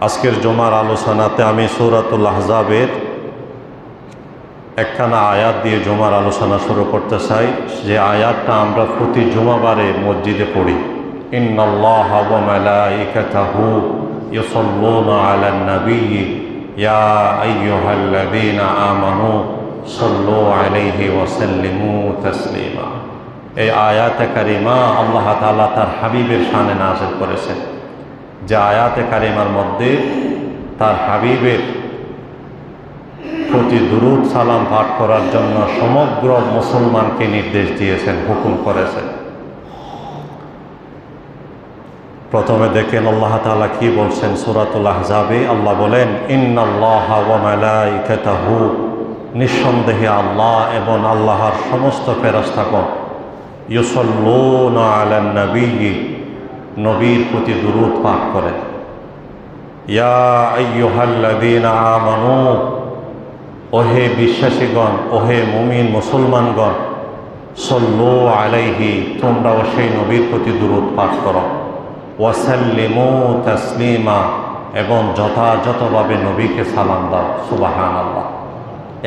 আজকের জুমার আলোচনাতে আমি সূরাতুল আহজাবের একখানা আয়াত দিয়ে জুমার আলোচনা শুরু করতে চাই, যে আয়াতটা আমরা প্রতি জুমাবারে মসজিদে পড়ি। ইন্নাল্লাহা ওয়া মালাইকাতাহু ইউসাল্লুনা আলান নাবিয়্যি ইয়া আইয়ুহাল্লাযীনা আমানু সাল্লু আলাইহি ওয়া সাল্লিমু তাসলিমা। এই আয়াতে কারিমা আল্লাহ তাআলা তার হাবিবের শানে নাযিল করেছেন, যে আয়াতে কারিমার মধ্যে তার হাবিবের প্রতি দুরূদ সালাম পাঠ করার জন্য সমগ্র মুসলমানকে নির্দেশ দিয়েছেন, হুকুম করেছেন। প্রথমে দেখেন আল্লাহ তাআলা কি বলছেন সূরাতুল আহজাবে। আল্লাহ বলেন, ইন্নাল্লাহা ওয়া মালাইকাতাহু, নিঃসন্দেহে আল্লাহ এবং আল্লাহর সমস্ত ফেরেশতাগণ, ইউসাল্লুনা আলান নাবিয়্যি, নবীর প্রতি দুরূদ পাঠ করেন। ইয়া আইয়ুহাল্লাযীনা আমানু, ওহে বিশ্বাসীগণ, ওহে মুমিন মুসলমানগণ, সল্লু আলাইহি, তোমরাও সেই নবীর প্রতি দুরূদ পাঠ করো। ওয়াসাল্লিমু তাসলিমা, এবং যথাযথভাবে নবীকে সালাম দাও। সুবহানাল্লাহ।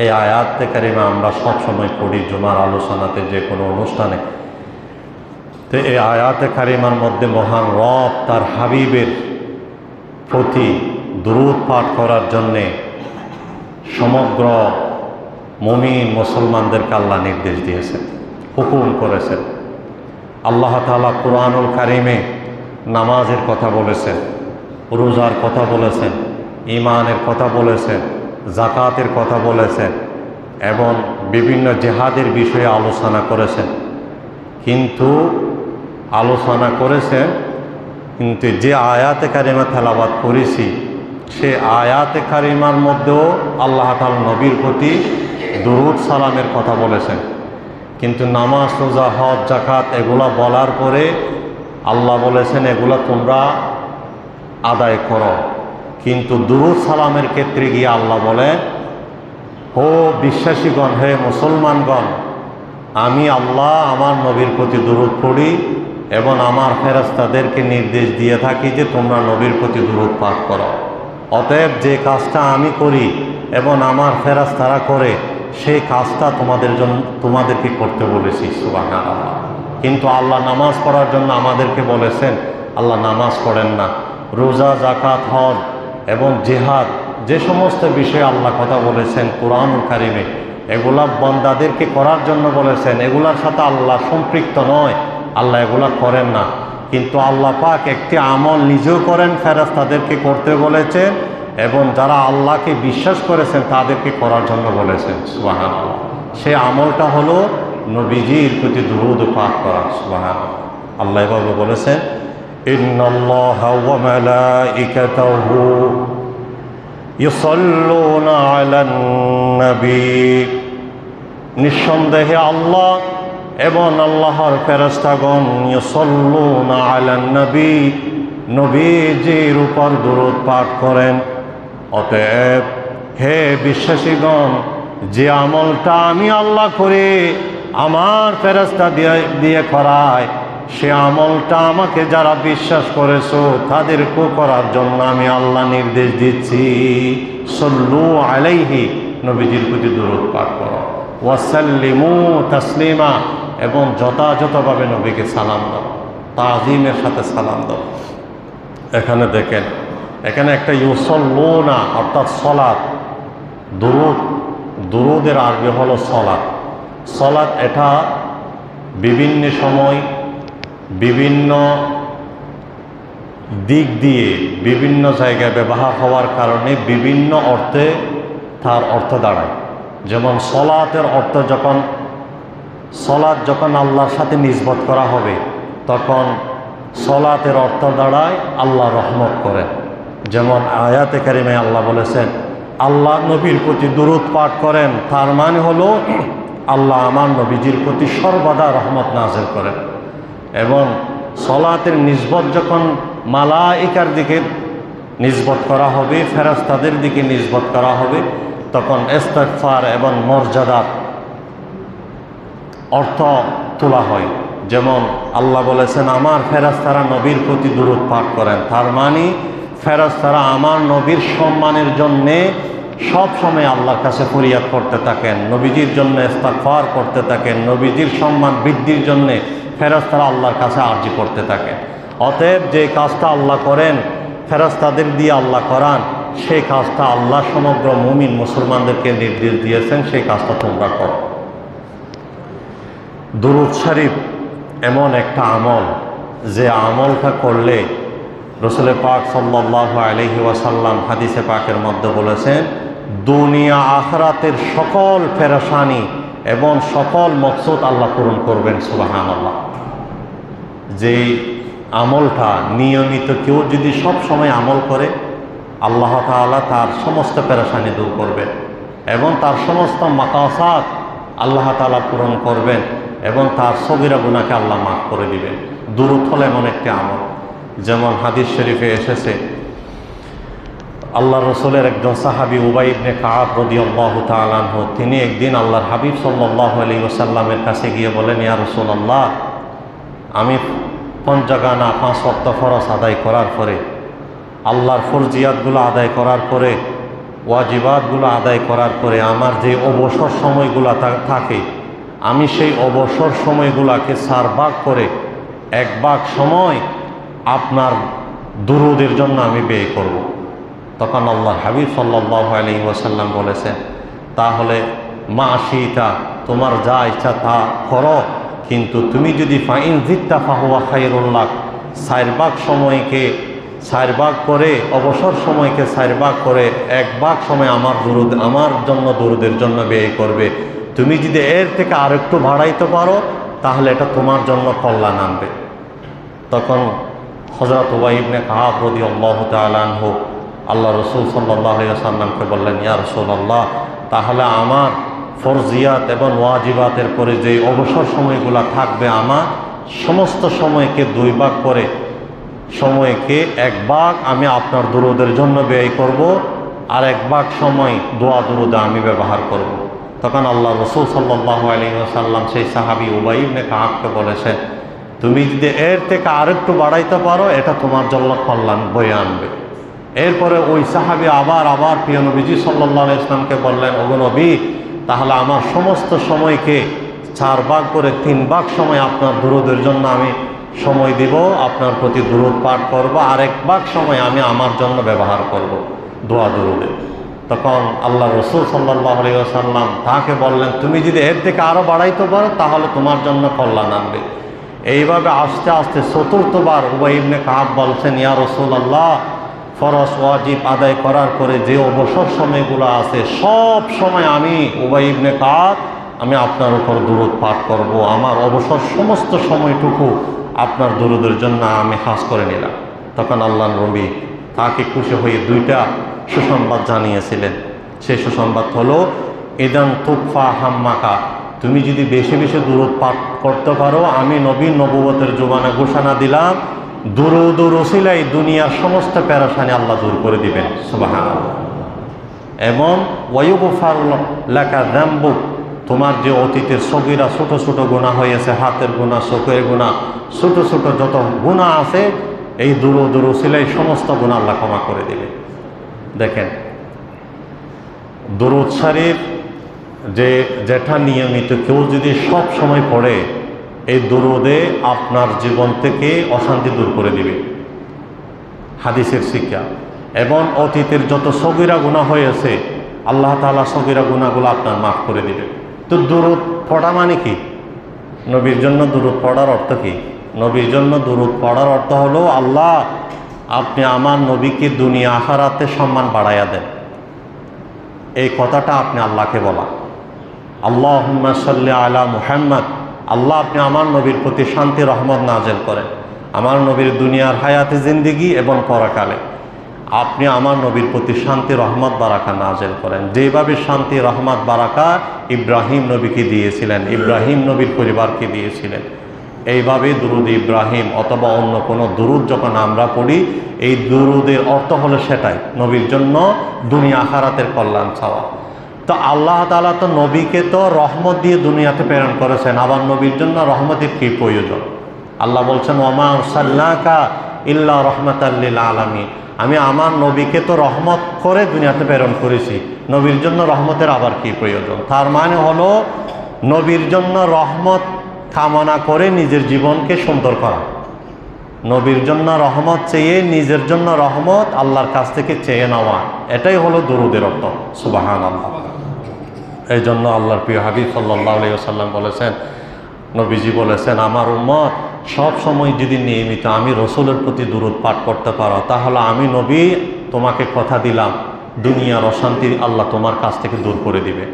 এই আয়াতে কারিমা আমরা সবসময় পড়ি জুমার আলোচনাতে, যে কোনো অনুষ্ঠানে। তো এই আয়াতে কারিমার মধ্যে মহান রব তার হাবিবের প্রতি দুরূদ পাঠ করার জন্যে সমগ্র মুমিন মুসলমানদেরকে আল্লাহ নির্দেশ দিয়েছেন, হুকুম করেছেন। আল্লাহ তাআলা কুরআনুল কারিমে নামাজের কথা বলেছেন, রোজার কথা বলেছেন, ঈমানের কথা বলেছেন, যাকাতের কথা বলেছেন, এবং বিভিন্ন জিহাদের বিষয়ে আলোচনা করেছেন। কিন্তু যে আয়াতে কারিমা তেলাওয়াত করেছি, সে আয়াতে কারিমার মধ্যেও আল্লাহ তাআলা নবীর প্রতি দুরূদ সালামের কথা বলেছেন। কিন্তু নামাজ, রোজা, হজ, যাকাত এগুলা বলার পরে আল্লাহ বলেছেন এগুলা তোমরা আদায় করো। কিন্তু দুরূদ সালামের ক্ষেত্রে গিয়ে আল্লাহ বলেন, হো বিশ্বাসীগণ, হে মুসলমানগণ, আমি আল্লাহ আমার নবীর প্রতি দুরূদ পড়ি এবং আমার ফেরেশতাদেরকে নির্দেশ দিয়ে থাকি যে তোমরা নবীর প্রতি দুরূদ পাঠ করো। অতএব যে কাজটা আমি করি এবং আমার ফেরেশতারা করে, সেই কাজটা তোমাদেরকে করতে বলেছি। সুবহানাল্লাহ। কিন্তু আল্লাহ নামাজ পড়ার জন্য আমাদেরকে বলেছেন, আল্লাহ নামাজ পড়েন না। রোজা, যাকাত, হজ এবং জিহাদ, যে সমস্ত বিষয়ে আল্লাহ কথা বলেছেন কুরআনুল কারিমে, এগুলা বান্দাদেরকে করার জন্য বলেছেন। এগুলার সাথে আল্লাহ সম্পৃক্ত নয়, আল্লাহ এগুলা করেন না। কিন্তু আল্লাহ পাক একটি আমল নিজেও করেন, ফেরেশতাদেরকে করতে বলেছেন, এবং যারা আল্লাহকে বিশ্বাস করেছেন তাদেরকে করার জন্য বলেছেন। সুবহানাল্লাহ। সেই আমলটা হলো নবীজির প্রতি দুরূদ পাঠ করা। সুবহানাল্লাহ। আল্লাহ এভাবে বলেছেন, ইন্নাল্লাহা ওয়া মালাইকাতাহু ইউসাল্লুনা আলান নবী, নিঃসন্দেহে আল্লাহ এবং আল্লাহর ফেরেশতাগণ ইউসাল্লুনা আলান নবী, নবীজির উপর দুরূদ পাঠ করেন। অতএব হে বিশ্বাসীগণ, যে আমলটা আমি আল্লাহ করি, আমার ফেরেশতা দিয়ে করায়, সে আমলটা আমাকে যারা বিশ্বাস করেছো তাদেরকেও করার জন্য আমি আল্লাহ নির্দেশ দিচ্ছি। সল্লু আলাইহি, নবীজির প্রতি দুরূদ পাঠ করো। ওয়াসাল্লিমু তাসলিমা, এবং যথাযথভাবে নবীকে সালাম দাও, তাজিমের সাথে সালাম দাও। এখানে দেখেন, এখানে একটা ইউসাল্লুনা অর্থাৎ সলাত, দুরূদের আরবি হলো সলাত। সলাত এটা বিভিন্ন সময় বিভিন্ন দিক দিয়ে বিভিন্ন জায়গায় ব্যবহার হওয়ার কারণে বিভিন্ন অর্থে তার অর্থ দাঁড়ায়। যেমন সলাতের অর্থ যখন আল্লাহর সাথে নিসবত করা হবে, তখন সলাতের অর্থ দাঁড়ায় আল্লাহ রহমত করেন। যেমন আয়াতে কারিমায় আল্লাহ বলেছেন, আল্লাহ নবীর প্রতি দুরূদ পাঠ করেন, তার মানে হলো আল্লাহ আমার নবীজির প্রতি সর্বদা রহমত নাযিল করেন। এবং সলাতের নিসবত যখন মালাইকার দিকে নিসবত করা হবে, ফেরেশতাদের দিকে নিসবত করা হবে, তখন ইস্তিগফার এবং মর্যাদার অর্থ তোলা হয়। যেমন আল্লাহ বলেছেন, আমার ফেরেশতারা নবীর প্রতি দুরূদ পাঠ করেন, তার মানে ফেরেশতারা আমার নবীর সম্মানের জন্যে সব সময় আল্লাহর কাছে ফরিয়াদ করতে থাকেন, নবীজির জন্য ইস্তিগফার করতে থাকেন, নবীজির সম্মান বৃদ্ধির জন্যে ফেরেশতারা আল্লাহর কাছে আরজি করতে থাকেন। অতএব যে কাজটা আল্লাহ করেন, ফেরেশতাদের দিয়ে আল্লাহ করান, সেই কাজটা আল্লাহ সমগ্র মুমিন মুসলমানদেরকে নির্দেশ দিয়েছেন, সেই কাজটা তোমরা করো। দুরূদ শরীফ এমন একটা আমল, যে আমলটা করলে রাসূল পাক সাল্লাল্লাহু আলাইহি ওয়াসাল্লাম হাদিসে পাকের মধ্যে বলেছেন, দুনিয়া আখিরাতের সকল পেরেশানি এবং সকল মকসুদ আল্লাহ পূরণ করবেন। সুবহানাল্লাহ। যে আমলটা নিয়মিত কেউ যদি সব সময় আমল করে, আল্লাহ তাআলা তার সমস্ত পেরেশানি দূর করবেন এবং তার সমস্ত মাকাসাদ আল্লাহ তাআলা পূরণ করবেন এবং তার সগীরা গুনাহকে আল্লাহ মাফ করে দিবেন। দুরূদ হলো এমন একটি আমল, যেমন হাদিস শরীফে এসেছে, আল্লাহ রসুলের একজন সাহাবী উবাই ইবনে কাব রাদিয়াল্লাহু তাআলা আনহু, তিনি একদিন আল্লাহর হাবিব সাল্লাল্লাহু আলাইহি ওয়াসাল্লামের কাছে গিয়ে বলেন, ইয়া রাসূলুল্লাহ, আমি পঞ্চগানা 5 ওয়াক্ত ফরজ আদায় করার পরে, আল্লাহর ফরজিয়াতগুলো আদায় করার পরে, ওয়াজিবাতগুলো আদায় করার পরে আমার যে অবসর সময়গুলো থাকে, আমি সেই অবসর সময়গুলোকে 4 ভাগ করে 1 ভাগ সময় আপনার দুরূদের জন্য আমি ব্যয় করব। তখন আল্লাহর হাবিব সাল্লাল্লাহু আলাইহি ওয়াসাল্লাম বলেছেন, তাহলে মা শিতা, তোমার যা ইচ্ছা তা করো, কিন্তু তুমি যদি ফাইন জিত্তা ফাহুয়া খায়রুল লাক, 4 ভাগ সময়কে 4 ভাগ করে, অবসর সময়কে 4 ভাগ করে 1 ভাগ সময় আমার জন্য দুরূদের জন্য ব্যয় করবে। তুমি যদি এর থেকে আরেকটু বাড়াইতে পারো, তাহলে এটা তোমার জন্য কল্যাণ আনবে। তখন হযরত উবাই ইবনে কাব রাদিয়াল্লাহু তাআলা আনহু আল্লাহ রসুল সাল্লাল্লাহু আলাইহি ওয়াসাল্লামকে বললেন, ইয়া রাসূলুল্লাহ, তাহলে আমার ফরজিয়াত এবং ওয়াজিবাতের পরে যে অবসর সময়গুলো থাকবে, আমার সমস্ত সময়কে 2 ভাগ করে সময়কে 1 ভাগ আমি আপনার দুরূদের জন্য ব্যয় করব, আর 1 ভাগ সময় দোয়া দুরূদে আমি ব্যবহার করব। তখন আল্লাহ রসুল সাল্লাল্লাহু আলাইহি ওয়াসাল্লাম সেই সাহাবী উবাই ইবনে কাবকে বলেছেন, তুমি যদি এর থেকে আরেকটু বাড়াইতে পারো, এটা তোমার জন্য কল্যাণ বয়ে আনবে। এরপরে ওই সাহাবী আবার প্রিয় নবীজি সাল্লাল্লাহু আলাইহি ওয়াসাল্লামকে বললেন, ওগো নবী, তাহলে আমার সমস্ত সময়কে 4 ভাগ করে 3 ভাগ সময় আপনার দুরূদের জন্য আমি সময় দিব, আপনার প্রতি দুরূদ পাঠ করব, আর 1 ভাগ সময় আমি আমার জন্য ব্যবহার করব দোয়া দুরূদে। তখন আল্লাহ রসুল সাল্লাল্লাহু আলাইহি ওয়াসাল্লাম তাকে বললেন, তুমি যদি এর থেকে আরও বাড়াইতে পারো, তাহলে তোমার জন্য কল্যাণ আনবে। এইভাবে আস্তে আস্তে 4বার উবাই ইবনে কাব বলছেন, ইয়া রাসূলুল্লাহ, ফরজ ওয়াজিব আদায় করার পরে যে অবসর সময়গুলো আছে, সব সময় আমি উবাই ইবনে কাব আমি আপনার উপর দুরূদ পাঠ করব, আমার অবসর সমস্ত সময়টুকু আপনার দুরূদের জন্য আমি খাস করে নিলাম। তখন আল্লাহর নবী তাকে খুশি হয়ে 2টা সুসংবাদ জানিয়েছিলেন। সেই সুসংবাদ হলো, ইদান তুকফা হাম্মাকা, তুমি যদি বেশি বেশি দুরূদ পাঠ করতে পারো, আমি নবী নবুয়তের জবানে ঘোষণা দিলাম, দুরূদ রসিলাই দুনিয়ার সমস্ত পেরেশানি আল্লাহ দূর করে দিবেন। সুবহানাল্লাহ। এবং ওয়ায়ুগফারু লাকা যামবুক, তোমার যে অতীতের সগীরা ছোট ছোট গুনাহ হয়েছে, হাতের গুনাহ, চোখের গুনাহ, ছোট ছোট যত গুনাহ আছে, এই দুরূদ রসিলাই সমস্ত গুনাহ আল্লাহ ক্ষমা করে দিবে। দেখেন, দুরূদ শরীফ যেটা নিয়মিত কেউ যদি সব সময় পড়ে, এই দুরূদে আপনার জীবন থেকে অশান্তি দূর করে দিবে, হাদিসের শিক্ষা। এবং অতীতের যত সগীরা গুনাহ হয়েছে, আল্লাহ তাআলা সগীরা গুনাহগুলো আপনার মাফ করে দিবে। তো দুরূদ পড়া মানে কি? নবীর জন্য দুরূদ পড়ার অর্থ কি? নবীর জন্য দুরূদ পড়ার অর্থ হলো, আল্লাহ, আপনি আমার নবীকে দুনিয়া আখিরাতে সম্মান বাড়াইয়া দেন। এই কথাটা আপনি আল্লাহকে বলা। আল্লাহুম্মা সাল্লি আলা মুহাম্মদ, আল্লাহ, আপনি আমার নবীর প্রতি শান্তি রহমত নাজেল করেন। আমার নবীর দুনিয়ার হায়াতে জিন্দেগি এবং পরকালে আপনি আমার নবীর প্রতি শান্তি রহমত বারাকা নাজেল করেন। যেভাবে শান্তি রহমত বারাকা ইব্রাহিম নবীকে দিয়েছিলেন, ইব্রাহিম নবীর পরিবারকে দিয়েছিলেন, এইভাবে দুরূদ ইব্রাহিম অথবা অন্য কোনো দুরূদ যখন আমরা পড়ি, এই দুরূদের অর্থ হলো সেটাই, নবীর জন্য দুনিয়া আখিরাতের কল্যাণ চাওয়া। তো আল্লাহ তাআলা তো নবীকে তো রহমত দিয়ে দুনিয়াতে প্রেরণ করেছেন, আবার নবীর জন্য রহমতের কি প্রয়োজন? আল্লাহ বলছেন, ওমা আরসালনাকা ইল্লা রাহমাতাল লিল আলামিন। আমি আমার নবীকে তো রহমত করে দুনিয়াতে প্রেরণ করেছি, নবীর জন্য রহমতের আবার কি প্রয়োজন? তার মানে হলো নবীর জন্য রহমত কামনা করে নিজের জীবনকে সুন্দর করা, নবীর জন্য রহমত চেয়ে নিজের জন্য রহমত আল্লাহর কাছ থেকে চেয়ে নেওয়া, এটাই হলো দুরূদের অর্থ। সুবহানাল্লাহ। এই জন্য আল্লাহর প্রিয় হাবিব সাল্লাল্লাহু আলাইহি ওয়াসাল্লাম বলেছেন, নবীজি বলেছেন, আমার উম্মত সব সময় যদি নিয়মিত আমি রসুলের প্রতি দুরূদ পাঠ করতে পারো, তাহলে আমি নবী তোমাকে কথা দিলাম দুনিয়ার অশান্তি আল্লাহ তোমার কাছ থেকে দূর করে দিবে,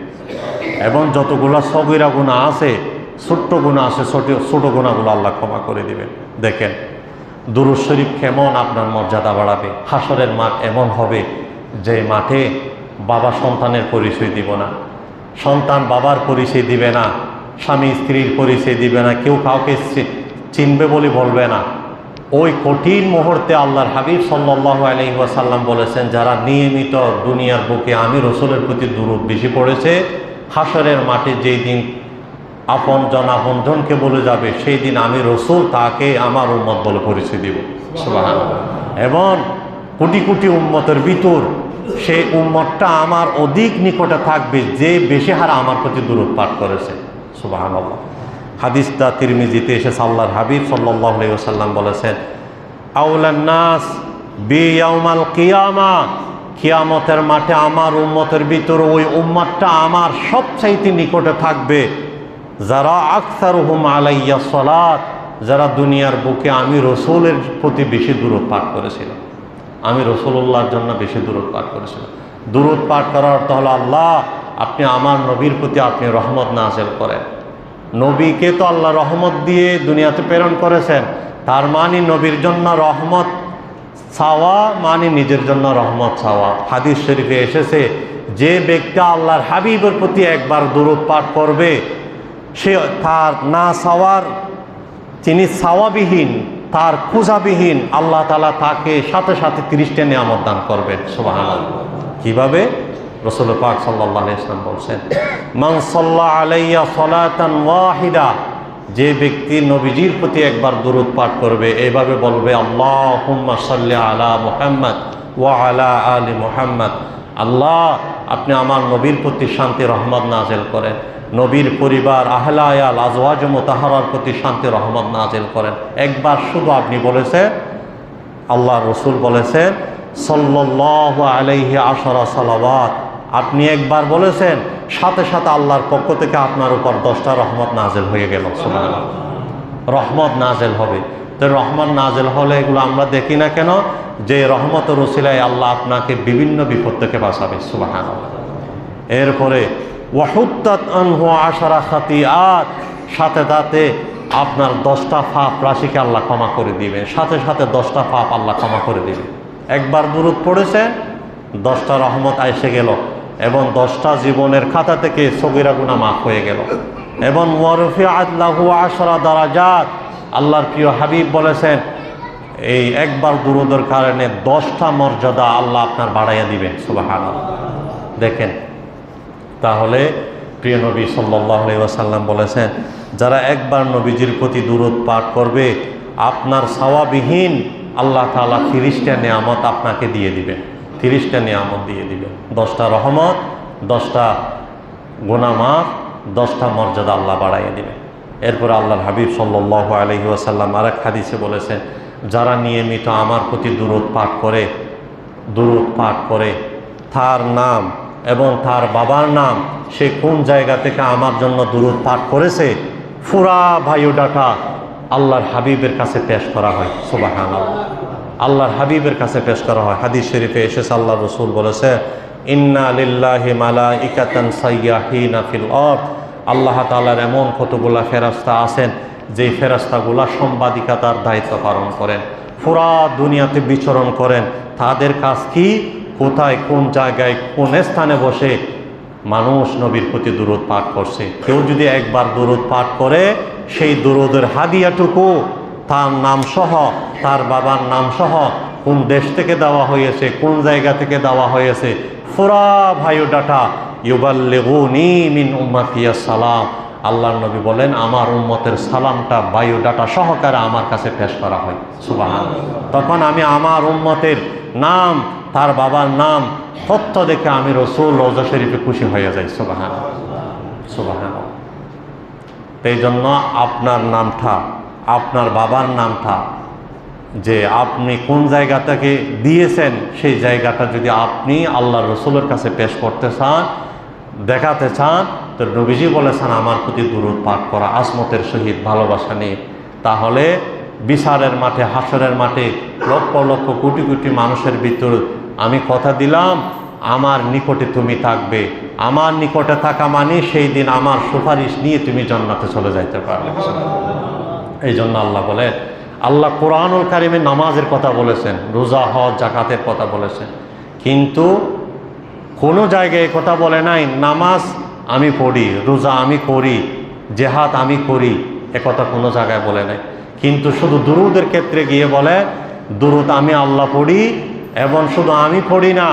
এবং যতগুলো সগীরা গুনাহ আছে, ছোট্ট গুনাহ আছে, ছোট গুনাহগুলো আল্লাহ ক্ষমা করে দিবেন। দেখেন দুরূদ শরীফ কেমন আপনার মর্যাদা বাড়াবে। হাসরের মাঠ এমন হবে যে মাঠে বাবা সন্তানের পরিচয় দিব না, সন্তান বাবার পরিচয় দিবে না, স্বামী স্ত্রীর পরিচয় দিবে না, কেউ কাউকে চিনবে বলে বলবে না। ওই কঠিন মুহূর্তে আল্লাহর হাবিব সাল্লাল্লাহু আলাইহি ওয়াসাল্লাম বলেছেন, যারা নিয়মিত দুনিয়ার বুকে আমি রসুলের প্রতি দুরূদ বেশি পড়েছে, হাসরের মাঠে যেই দিন আপনজনকে বলে যাবে, সেই দিন আমি রসুল তাকে আমার উম্মত বলে পরিচয় দিব। সুবহানাল্লাহ। এবং কোটি কোটি উম্মতের ভিতর সেই উম্মতটা আমার অধিক নিকটে থাকবে যে বেশি হারে আমার প্রতি দুরূদ পাঠ করেছে। সুবহানাল্লাহ। হাদিসটা তিরমিজিতে এসেছে, আল্লাহর হাবিব সাল্লাল্লাহু আলাইহি ওয়াসাল্লাম বলেছেন, আউলান নাস বিয়াউমাল কিয়ামা, কিয়ামতের মাঠে আমার উম্মতের ভিতর ওই উম্মতটা আমার সবচাইতে নিকটে থাকবে যারা আকসারুহুম আলাইয়া সালাত, যারা দুনিয়ার বুকে আমি রসুলের প্রতি বেশি দুরূদ পাঠ করেছিল, আমি রসুলুল্লাহর জন্য বেশি দুরূদ পাঠ করেছিলাম। দুরূদ পাঠ করার অর্থ হলো, আল্লাহ আপনি আমার নবীর প্রতি আপনি রহমত নাযিল করেন। নবীকে তো আল্লাহ রহমত দিয়ে দুনিয়াতে প্রেরণ করেছেন, তার মানে নবীর জন্য রহমত চাওয়া মানে নিজের জন্য রহমত চাওয়া। হাদিস শরীফে এসেছে, যে ব্যক্তি আল্লাহর হাবিবের প্রতি একবার দুরূদ পাঠ করবে, সে তার না চাওয়ার, তিনি চাওয়াবিহীন, তার খোঁজাবিহীন, আল্লাহ তাআলা তাকে সাথে সাথে 30টা নিয়ামত দান করবেন। সুবহানাল্লাহ। কিভাবে? রাসূল পাক সাল্লাল্লাহু আলাইহি ওয়াসাল্লাম বলছেন, মান সাল্লা আলাইয়া সালাতান ওয়াহিদা, যে ব্যক্তি নবীজির প্রতি একবার দুরূদ পাঠ করবে, এইভাবে বলবে, আল্লাহুম্মা সাল্লি আলা মুহাম্মদ ওয়া আলা আলি মুহাম্মদ, আল্লাহ আপনি আমার নবীর প্রতি শান্তি রহমত নাযিল করেন, নবীর পরিবার আহলে আয়াল আজওয়াজ মুতাহহারার প্রতি শান্তি রহমত নাযিল করেন। একবার শুধু আপনি বলেছেন, আল্লাহ রসুল বলেছেন সাল্লাল্লাহু আলাইহি আশরা সালাওয়াত, আপনি একবার বলেছেন, সাথে সাথে আল্লাহর পক্ষ থেকে আপনার উপর 10টা রহমত নাযিল হয়ে গেল। সুবহানাল্লাহ। রহমত নাযিল হবে। তো রহমত নাযিল হলে এগুলো আমরা দেখি না কেন? যে রহমতের ওসিলায় আল্লাহ আপনাকে বিভিন্ন বিপদ থেকে বাঁচাবে। সুবহানাল্লাহ। এরপরে ওয়াহুত্তাত আনহু আশরা খাতিআত, সাথে সাথে আপনার 10টা পাপ রাশিকে আল্লাহ ক্ষমা করে দিবেন, সাথে সাথে 10টা পাপ আল্লাহ ক্ষমা করে দিবেন। একবার দুরূদ পড়েছেন, 10টা রহমত এসে গেল, এবং 10টা জীবনের খাতা থেকে সগীরা গুনাহ মাফ হয়ে গেল। এবং ওয়ারফিআত লাহু আশরা দারাজাত, আল্লাহর প্রিয় হাবিব বলেছেন, এই একবার দুরূদের কারণে 10টা মর্যাদা আল্লাহ আপনার বাড়াইয়া দিবেন। সুবহানাল্লাহ। দেখেন, তাহলে প্রিয় নবী সাল্লাল্লাহু আলাইহি ওয়াসাল্লাম বলেছেন, যারা একবার নবীজির প্রতি দুরূদ পাঠ করবে, আপনার সাওয়াবিহীন আল্লাহ তাআলা 30টা নিয়ামত আপনাকে দিয়ে দিবেন, 30টা নিয়ামত দিয়ে দিবেন। 10টা রহমত, 10টা গুনাহ মাফ, 10টা মর্যাদা আল্লাহ বাড়াইয়া দিবেন। এরপর আল্লাহর হাবিব সাল্লাল্লাহু আলাইহি ওয়াসাল্লাম আরেক হাদিসে বলেছেন, যারা নিয়মিত আমার প্রতি দুরূদ পাঠ করে, তার নাম এবং তার বাবার নাম, সে কোন জায়গা থেকে আমার জন্য দুরূদ পাঠ করেছে, পুরা বায়োডাটা আল্লাহর হাবিবের কাছে পেশ করা হয়। সুবহানাল্লাহ। আল্লাহর হাবিবের কাছে পেশ করা হয়। হাদিস শরীফে এসেছে, আল্লাহ রসুল বলেছে, ইন্না লিল্লাহি মালাইকাতান সাইয়াহিনা ফিল আরদ, আল্লাহ তাআলার এমন কতগুলা ফেরেশতা আছেন যেই ফেরেশতাগুলা সাংবাদিকতার দায়িত্ব পালন করেন, পুরা দুনিয়াতে বিচরণ করেন। তাদের কাজ কি? কোথায়, কোন জায়গায়, কোন স্থানে বসে মানুষ নবীর প্রতি দুরূদ পাঠ করছে। কেউ যদি একবার দুরূদ পাঠ করে, সেই দুরূদের হাদিয়াটুকু তার নাম সহ, তার বাবার নাম সহ, কোন দেশ থেকে দেওয়া হয়েছে, কোন জায়গা থেকে দেওয়া হয়েছে, পুরা বায়োডাটা ইউবাল্লিগুনি মিন উম্মতি আসসালাম, আল্লাহর নবী বলেন আমার উম্মতের সালামটা বায়োডাটা সহকারে আমার কাছে পেশ করা হয়, সুবহানাল্লাহ। তখন আমি আমার উম্মতের নাম, তার বাবার নাম, তথ্য দেখে আমি রসুল রওজা শরীফে খুশি হয়ে যাই, সুবহানাল্লাহ, সুবহানাল্লাহ। এই জন্য আপনার নামটা, আপনার বাবার নামটা যে আপনি কোন জায়গা থেকে দিয়েছেন, সেই জায়গাটা যদি আপনি আল্লাহ রসুলের কাছে পেশ করতে চান, দেখাতে চান, তো নবীজি বলেছেন আমার প্রতি দুরূদ পাঠ করা আসমতের সহিত ভালোবাসা নিয়ে, তাহলে বিচারের মাঠে, হাসরের মাঠে লক্ষ লক্ষ কোটি কোটি মানুষের ভিতর আমি কথা দিলাম আমার নিকটে তুমি থাকবে, আমার নিকটে থাকা মানে সেই দিন আমার সুপারিশ নিয়ে তুমি জান্নাতে চলে যাইতে পারবে। এই জন্য আল্লাহ বলেন, আল্লাহ কোরআনুল কারিমে নামাজের কথা বলেছেন, রোজা, হজ, জাকাতের কথা বলেছেন, কিন্তু কোনো জায়গায় কথা বলে নাই নামাজ আমি পড়ি, রোজা আমি করি, জেহাদ আমি করি, একথা কোনো জায়গায় বলে নাই। কিন্তু শুধু দুরূদের ক্ষেত্রে গিয়ে বলে দুরূদ আমি আল্লাহ পড়ি, এবং শুধু আমি পড়ি না,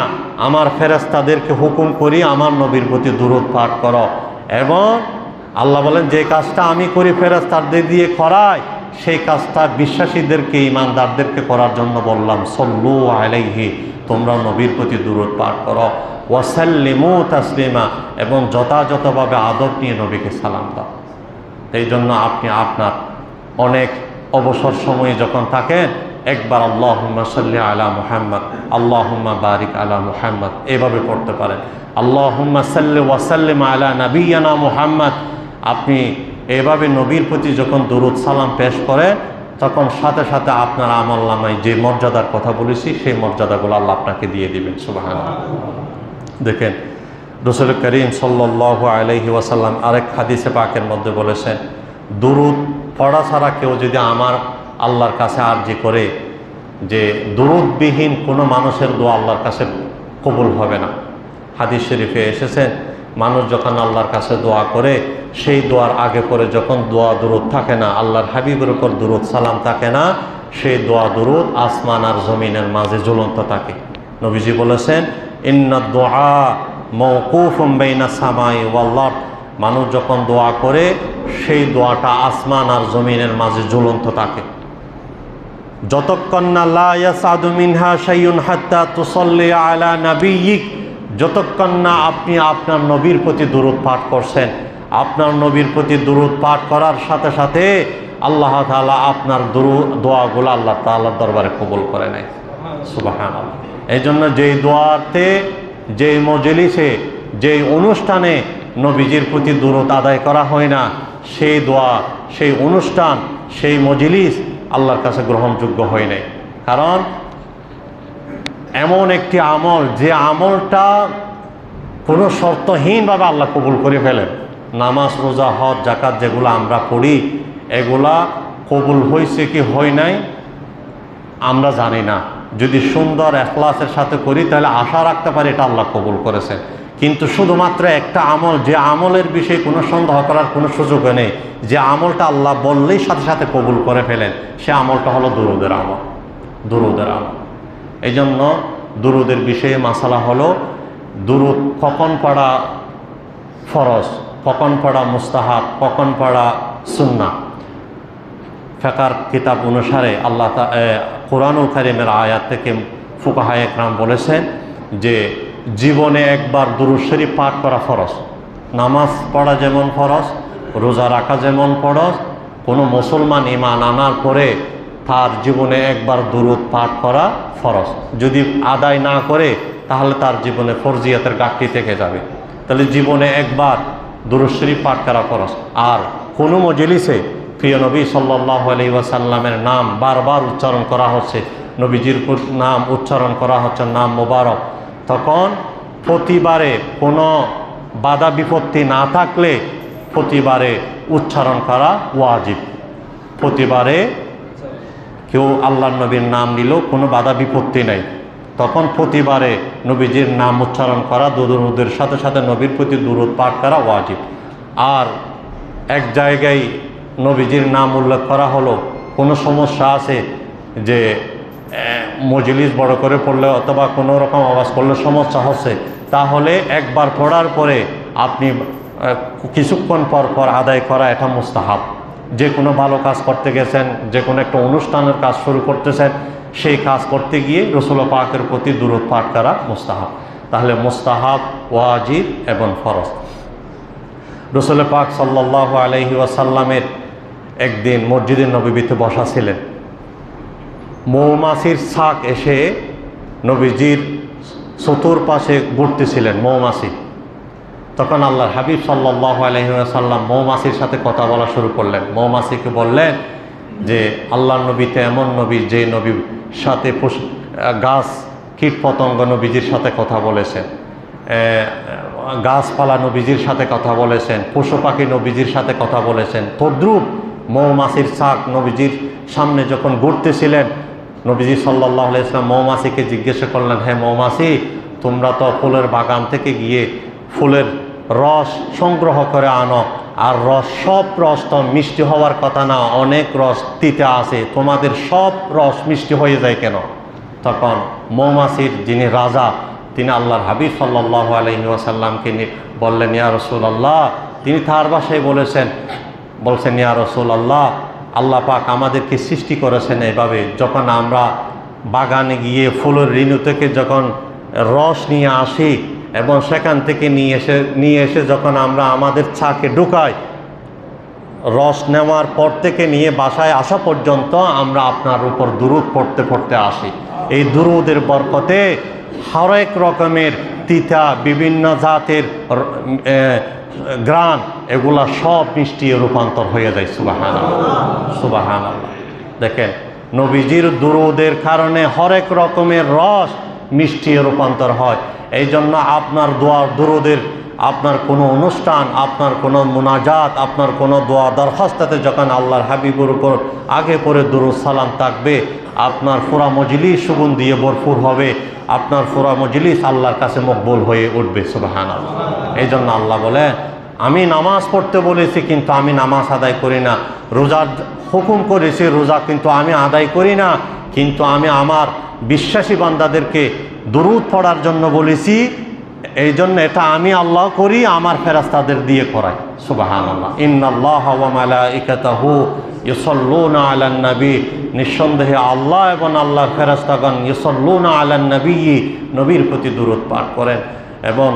আমার ফেরেশতাদেরকে হুকুম করি আমার নবীর প্রতি দুরূদ পাঠ করো। এবং আল্লাহ বলেন যে কাজটা আমি করি ফেরেশতাদের দিয়ে করাই, সেই কাজটা বিশ্বাসীদেরকে, ইমানদারদেরকে করার জন্য বললাম সল্লু আলাইহি, তোমরা নবীর প্রতি দুরূদ পাঠ করো, ওয়াসাল্লিমু তাসলিমা, এবং যথাযথভাবে আদব নিয়ে নবীকে সালাম দাও। এই জন্য আপনি আপনার অনেক অবসর সময়ে যখন থাকেন একবার আল্লাহুম্মা সাল্লি আলা মুহাম্মদ, আল্লাহুম্মা বারিক আলা মুহাম্মদ এভাবে পড়তে পারেন। আল্লাহুম্মা সাল্লি ওয়া সাল্লিম আলা নাবিয়্যিনা মুহাম্মদ, আপনি এভাবে নবীর প্রতি যখন দুরূদ সালাম পেশ করেন, তখন সাথে সাথে আপনার আমলনামায় যে মর্যাদার কথা বলেছি সেই মর্যাদাগুলো আল্লাহ আপনাকে দিয়ে দিবেন, সুবহানাল্লাহ। দেখেন রাসূল করিম সাল্লাল্লাহু আলাইহি ওয়াসাল্লাম আরেক হাদিসে পাকের মধ্যে বলেছেন, দুরূদ পড়া ছাড়া কেউ যদি আমার আল্লাহর কাছে আরজি করে, যে দুরূদবিহীন কোনো মানুষের দোয়া আল্লাহর কাছে কবুল হবে না। হাদিস শরীফে এসেছে, মানুষ যখন আল্লাহর কাছে দোয়া করে, সেই দোয়ার আগে পরে যখন দোয়া দুরূদ থাকে না, আল্লাহর হাবিবের উপর দুরূদ সালাম থাকে না, সেই দোয়া দুরূদ আসমান আর জমিনের মাঝে ঝুলন্ত থাকে। নবীজি বলেছেন, ইন্না দুআ মাওকুফুম বাইনা সামাই ওয়াল আরদ, মানুষ যখন দোয়া করে সেই দোয়াটা আসমান আর জমিনের মাঝে ঝুলন্ত থাকে। যতক্ষণ না লা ইয়াসাদু মিনহা শাইউন হাত্তা তুসাল্লি আলা নাবিয়্যিক, যতক্ষণ না আপনি আপনার নবীর প্রতি দুরূদ পাঠ করছেন, আপনার নবীর প্রতি দুরূদ পাঠ করার সাথে সাথে আল্লাহ তাআলা আপনার দোয়াগুলো আল্লাহ তাআলার দরবারে কবুল করে নেয়, সুবহানাল্লাহ। এই জন্য যেই দোয়াতে, যেই মজলিসে, যেই অনুষ্ঠানে নবীজির প্রতি দুরূদ আদায় করা হয় না, সেই দোয়া, সেই অনুষ্ঠান, সেই মজলিস আল্লাহর কাছে গ্রহণযোগ্য হয় নাই। কারণ এমন একটি আমল, যে আমলটা কোনো শর্তহীনভাবে আল্লাহ কবুল করে ফেলেন। নামাজ, রোজা, হজ, জাকাত যেগুলো আমরা পড়ি, এগুলা কবুল হয়েছে কি হয় নাই আমরা জানি না। যদি সুন্দর ইখলাসের সাথে করি তাহলে আশা রাখতে পারি এটা আল্লাহ কবুল করেছেন। কিন্তু শুধুমাত্র একটা আমল, যে আমলের বিষয়ে কোনো সন্দেহ করার কোনো সুযোগ নেই, যে আমলটা আল্লাহ বললেই সাথে সাথে কবুল করে ফেলেন, সে আমলটা হলো দুরূদের আমল, দুরূদের আমল। এই জন্য দুরূদের বিষয়ে মাসালা হলো, দুরূদ কখন পড়া ফরজ, কখন পড়া মুস্তাহাব, কখন পড়া সুন্নাহ। ফিকহের কিতাব অনুসারে আল্লাহ কোরআনুল কারীমের আয়াত থেকে ফুকাহায়ে কেরাম বলেছেন যে জীবনে একবার দুরূদ শরীফ পাঠ করা ফরজ। নামাজ পড়া যেমন ফরজ, রোজা রাখা যেমন ফরজ, কোনো মুসলমান ঈমান আনার পরে তার জীবনে একবার দুরূদ পাঠ করা ফরজ। যদি আদায় না করে তাহলে তার জীবনে ফরজিয়াতের ঘাটতি থেকে যাবে। তাহলে জীবনে একবার দুরূদ শরীফ পাঠ করা ফরজ। আর কোনো মজলিসে প্রিয় নবী সাল্লাল্লাহু আলাইহি ওয়াসাল্লামের নাম বারবার উচ্চারণ করা হচ্ছে, নবীজির নাম উচ্চারণ করা হচ্ছে, নাম মোবারক, তখন প্রতিবারে কোনো বাধা বিপত্তি না থাকলে প্রতিবারে উচ্চারণ করা ওয়াজিব। প্রতিবারে কেউ আল্লাহর নবীর নাম নিলেও কোনো বাধা বিপত্তি নেই, তখন প্রতিবারে নবীজির নাম উচ্চারণ করা, দুরূদের সাথে সাথে নবীর প্রতি দুরূদ পাঠ করা ওয়াজিব। আর এক জায়গায় নবীজির নাম উল্লেখ করা হলো, কোনো সমস্যা আছে যে মজলিস বড় করে পড়লে অথবা কোনো রকম আওয়াজ করলে সমস্যা হচ্ছে, তাহলে একবার পড়ার পরে আপনি কিছুক্ষণ পর পর আদায় করা এটা মুস্তাহাব। যে কোনো ভালো কাজ করতে গেছেন, যে কোনো একটা অনুষ্ঠানের কাজ শুরু করতেছেন, সেই কাজ করতে গিয়ে রসুল পাকের প্রতি দুরূদ পাঠ করা মুস্তাহাব। তাহলে মুস্তাহাব, ওয়াজিব এবং ফরজ। রসুল পাক সাল্লাল্লাহু আলাইহি ওয়াসাল্লামের একদিন মসজিদে নববীতে বসা ছিলেন। মৌমাছির ছাক এসে নবীজির চতুর্পাশে ঘুরতেছিলেন মৌমাছি। তখন আল্লাহর হাবিব সাল্লাল্লাহু আলাইহি ওয়াসাল্লাম মৌমাছির সাথে কথা বলা শুরু করলেন। মৌমাছিকে বললেন যে আল্লাহর নবীতে এমন নবী যে নবীর সাথে গাছ কীট পতঙ্গ নবীজির সাথে কথা বলেছেন, গাছপালা নবীজির সাথে কথা বলেছেন, পশু পাখি নবীজির সাথে কথা বলেছেন। তদ্রূপ মৌমাছির ছাক নবীজির সামনে যখন ঘুরতেছিলেন, নবীজি সাল্লাল্লাহু আলাইহি ওয়াসাল্লাম মৌমাছিকে জিজ্ঞাসা করলেন, হে মৌমাছি, তোমরা তো ফুলের বাগান থেকে গিয়ে ফুলের রস সংগ্রহ করে আনো, আর সব রস তো মিষ্টি হওয়ার কথা না, অনেক রস তিতা আছে, তোমাদের সব রস মিষ্টি হয়ে যায় কেন? তখন মৌমাছির যিনি রাজা, তিনি আল্লাহর হাবিব সাল্লাল্লাহু আলাইহি ওয়াসাল্লামকে বললেন, ইয়া রাসূলুল্লাহ, তিনি তার ভাষায় বলছেন ইয়া রাসূলুল্লাহ, আল্লাহ পাক আমাদেরকে সৃষ্টি করেছেন এইভাবে, যখন আমরা বাগানে গিয়ে ফুলের ঋণু থেকে যখন রস নিয়ে আসি এবং সেখান থেকে নিয়ে এসে যখন আমরা আমাদের ছাকে ঢুকাই, রস নেওয়ার পর থেকে নিয়ে বাসায় আসা পর্যন্ত আমরা আপনার উপর দুরূদ পড়তে পড়তে আসি। এই দুরূদের বরকতে হরেক রকমের তিতা, বিভিন্ন জাতের গ্রান, এগুলা সব মিষ্টি রূপান্তর হয়ে যায়। সুবহানাল্লাহ, সুবহানাল্লাহ। দেখেন, নবীজির দুরূদের কারণে হরেক রকমের রস মিষ্টি রূপান্তর হয়। এই জন্য আপনার দোয়ার দুরূদের, আপনার কোনো অনুষ্ঠান, আপনার কোনো মুনাজাত, আপনার কোনো দোয়া দরখাস্তাতে যখন আল্লাহর হাবিবের উপর আগে পরে দুরূদ সালাম থাকবে, আপনার পুরা মজলিস সুগুন দিয়ে ভরপুর হবে, আপনার পুরা মজলিস আল্লাহর কাছে মকবুল হয়ে উঠবে। সুবহানাল্লাহ। এই জন্য আল্লাহ বলে, আমি নামাজ পড়তে বলেছি কিন্তু আমি নামাজ আদায় করি না, রোজার হুকুম করেছি রোজা কিন্তু আমি আদায় করি না, কিন্তু আমি আমার বিশ্বাসী বান্দাদেরকে দুরূদ পড়ার জন্য বলেছি, এই জন্য এটা আমি আল্লাহ করি, আমার ফেরেশতাদের দিয়ে করাই। সুবহানাল্লাহ। ইন্নাল্লাহা ওয়া মালাইকাতাহু ইউসাল্লুনা আলান নবী, নিঃসন্দেহে আল্লাহ এবং আল্লাহর ফেরেশতাগণ ইউসাল্লুনা আলান নবী, নবীর প্রতি দুরূদ পাঠ করেন। এবং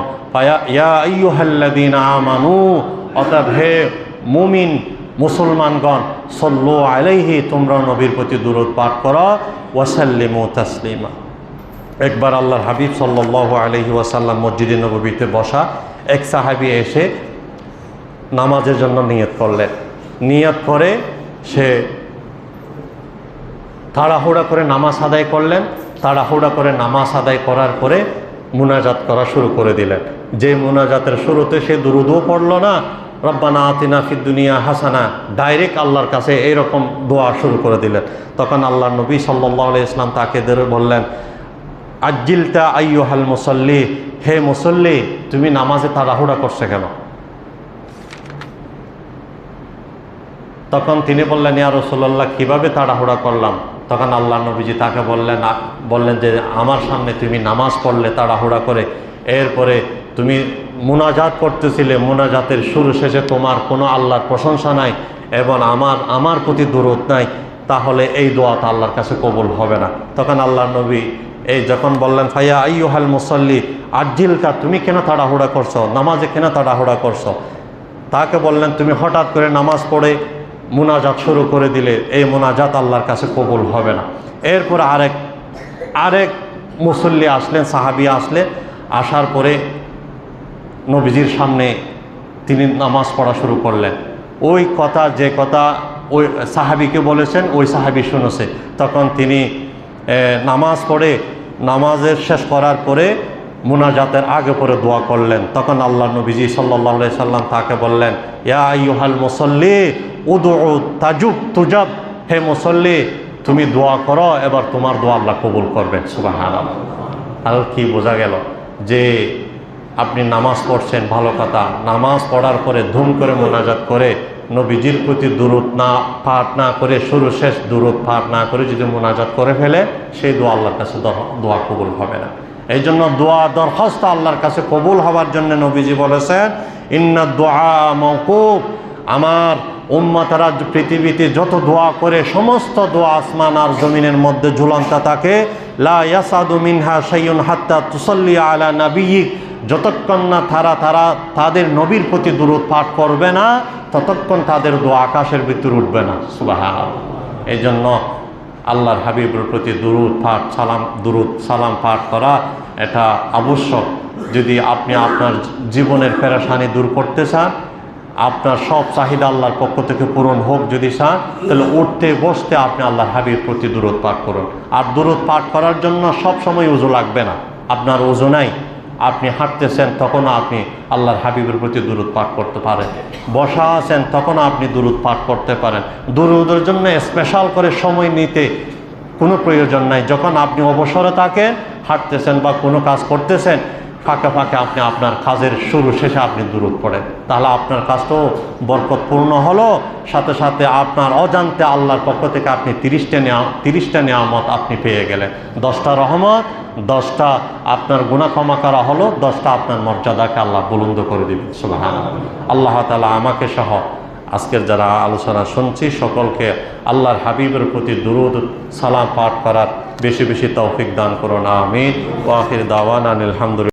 ইয়া আইয়ুহাল্লাযীনা আমানু, অর্থাৎ হে মুমিন মুসলমানগণ, সল্লু আলাইহি, তোমরা নবীর প্রতি দুরূদ পাঠ করো, ওয়াসাল্লিমু তাসলিমা। একবার আল্লাহর হাবিব সাল্লাল্লাহু আলাইহি ওয়াসাল্লাম মসজিদে নববীতে বসা, এক সাহাবী এসে নামাজের জন্য নিয়ত করলেন। নিয়ত করে সে তাড়াহুড়া করে নামাজ আদায় করলেন। তাড়াহুড়া করে নামাজ আদায় করার পরে মুনাজাত করা শুরু করে দিলেন। যে মুনাজাতের শুরুতে সে দুরূদও পড়ল না, রব্বানা আতিনা ফিদ দুনিয়া হাসানা, ডাইরেক্ট আল্লাহর কাছে এইরকম দোয়া শুরু করে দিলেন। তখন আল্লাহর নবী সাল্লাল্লাহু আলাইহি ওয়াসাল্লাম তাকে বললেন, আজ্জিলতা আইয়ুহাল মুসাল্লি, হে মুসল্লি, তুমি নামাজে তাড়াহুড়া করছে কেন? তখন তিনি বললেন, ইয়া রাসূলুল্লাহ, কিভাবে তাড়াহুড়া করলাম? তখন আল্লাহ নবীজি তাকে বললেন যে আমার সামনে তুমি নামাজ পড়লে তাড়াহুড়া করে, এরপরে তুমি মুনাজাত করতেছিলে, মুনাজাতের শুরু শেষে তোমার কোনো আল্লাহর প্রশংসা নাই এবং আমার প্রতি দুরূদ নাই, তাহলে এই দোয়াটা আল্লাহর কাছে কবুল হবে না। তখন আল্লাহ নবী এই যখন বললেন, ফায়া আইয়ুহাল মুসাল্লি আজ্জিলতা, তুমি কেন তাড়াহুড়া করছো, নামাজে কেন তাড়াহুড়া করছো? তাকে বললেন, তুমি হঠাৎ করে নামাজ পড়ে মুনাজাত শুরু করে দিলে, এই মুনাজাত আল্লাহর কাছে কবুল হবে না। এরপর আরেক মুসল্লি আসলেন, সাহাবী আসলেন। আসার পরে নবীজির সামনে তিনি নামাজ পড়া শুরু করলেন। ওই কথা, যে কথা ওই সাহাবীকে বলেছেন, ওই সাহাবী শুনেছে। তখন তিনি নামাজ পড়ে, নামাজের শেষ করার পরে মুনাজাতের আগে পরে দোয়া করলেন। তখন আল্লাহ নবীজি সাল্লাল্লাহু আলাইহি সাল্লাম তাকে বললেন, ইয়া আইয়ুহাল মুসাল্লি উদউ তাজুব তুজাব, হে মুসল্লি, তুমি দোয়া করো, এবার তোমার দোয়া আল্লাহ কবুল করবেন। সুবহানাল্লাহ। আর কি বোঝা গেল যে আপনি নামাজ পড়ছেন, ভালো কথা, নামাজ পড়ার পরে ধুম করে মুনাজাত করে নবীজির প্রতি দুরূদ পাঠ না করে, শুরু শেষ দুরূদ পাঠ না করে যদি মুনাজাত করে ফেলে, সেই দোয়া আল্লাহর কাছে দোয়া কবুল হবে না। এই জন্য দোয়া দরখাস্ত আল্লাহর কাছে কবুল হওয়ার জন্য নবীজি বলেছেন, ইন্না দুআ মাওকুফ, আমার উম্মতরা পৃথিবীতে যত দোয়া করে সমস্ত দোয়া আসমান আর জমিনের মধ্যে ঝুলন্ত থাকে। লা ইয়াসাদু মিনহা শাইউন হাত্তা তুসাল্লি আলা নাবিয়্যিক, যতক্ষণ না তারা তাদের নবীর প্রতি দুরূদ পাঠ করবে না ততক্ষণ তাদের দোয়া আকাশের ভিতর উঠবে না। সুবহানাল্লাহ। এই জন্য আল্লাহর হাবিবের প্রতি দুরূদ সালাম পাঠ করা এটা আবশ্যক। যদি আপনি আপনার জীবনের পেরেশানি দূর করতে চান, আপনার সব চাহিদা আল্লাহর পক্ষ থেকে পূরণ হোক যদি চান, তাহলে উঠতে বসতে আপনি আল্লাহর হাবিবের প্রতি দুরূদ পাঠ করুন। আর দুরূদ পাঠ করার জন্য সব সময় ওযু লাগবে না। আপনার ওযু নাই, আপনি হাঁটতেছেন তখনও আপনি আল্লাহর হাবিবের প্রতি দুরূদ পাঠ করতে পারেন। বসা আছেন তখনও আপনি দুরূদ পাঠ করতে পারেন। দুরূদের জন্য স্পেশাল করে সময় নিতে কোনো প্রয়োজন নাই। যখন আপনি অবসরে থাকেন, হাঁটতেছেন বা কোনো কাজ করতেছেন, ফাঁকে ফাঁকে আপনি আপনার কাজের শুরু শেষে আপনি দুরূদ পড়েন, তাহলে আপনার কাজটাও বরকতপূর্ণ হলো। সাথে সাথে আপনার অজান্তে আল্লাহর পক্ষ থেকে আপনি 30টা নিয়ামত আপনি পেয়ে গেলেন। 10টা রহমত, 10টা আপনার গুনাহ ক্ষমা করা হলো, 10টা আপনার মর্যাদাকে আল্লাহ বুলন্দ করে দিবেন। সুবহানাল্লাহ। আল্লাহ তাআলা আমাকে সহ আজকের যারা আলোচনা শুনছি সকলকে আল্লাহর হাবিবের প্রতি দুরূদ সালাম পাঠ করার বেশি বেশি তৌফিক দান করুন। আমিন। ওয়া আখির দাওয়ানা আলহামদুলিল্লাহ।